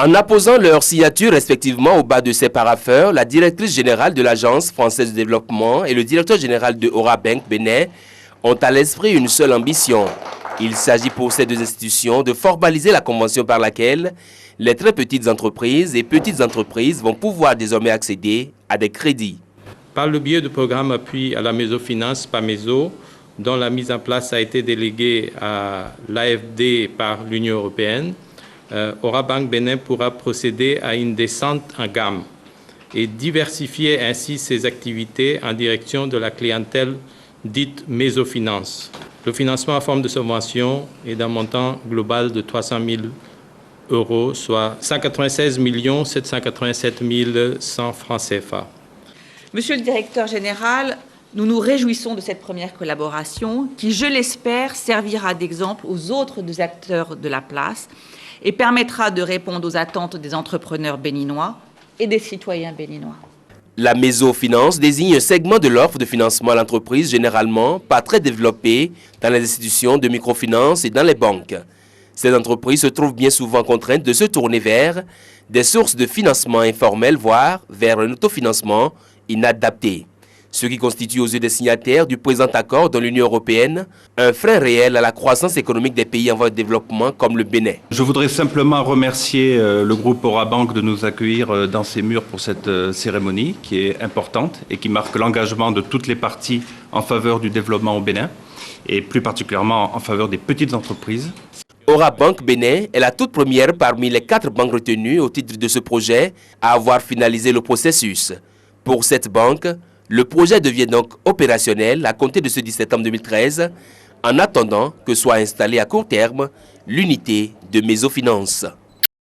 En apposant leurs signatures respectivement au bas de ces parapheurs, la directrice générale de l'Agence française de développement et le directeur général de Orabank Bénin ont à l'esprit une seule ambition. Il s'agit pour ces deux institutions de formaliser la convention par laquelle les très petites entreprises et petites entreprises vont pouvoir désormais accéder à des crédits. Par le biais du programme Appui à la mésofinance PAMESO, dont la mise en place a été déléguée à l'AFD par l'Union européenne, Orabank Bénin pourra procéder à une descente en gamme et diversifier ainsi ses activités en direction de la clientèle dite mésofinance. Le financement en forme de subvention est d'un montant global de 300 000 euros, soit 196 787 100 francs CFA. Monsieur le directeur général, nous nous réjouissons de cette première collaboration qui, je l'espère, servira d'exemple aux autres acteurs de la place et permettra de répondre aux attentes des entrepreneurs béninois et des citoyens béninois. La mésofinance désigne un segment de l'offre de financement à l'entreprise généralement pas très développé dans les institutions de microfinance et dans les banques. Ces entreprises se trouvent bien souvent contraintes de se tourner vers des sources de financement informelles, voire vers un autofinancement inadapté, ce qui constitue aux yeux des signataires du présent accord dans l'Union européenne un frein réel à la croissance économique des pays en voie de développement comme le Bénin. Je voudrais simplement remercier le groupe Orabank de nous accueillir dans ses murs pour cette cérémonie qui est importante et qui marque l'engagement de toutes les parties en faveur du développement au Bénin et plus particulièrement en faveur des petites entreprises. Orabank Bénin est la toute première parmi les 4 banques retenues au titre de ce projet à avoir finalisé le processus. Pour cette banque, le projet devient donc opérationnel à compter de ce 10 septembre 2013, en attendant que soit installée à court terme l'unité de mésofinance.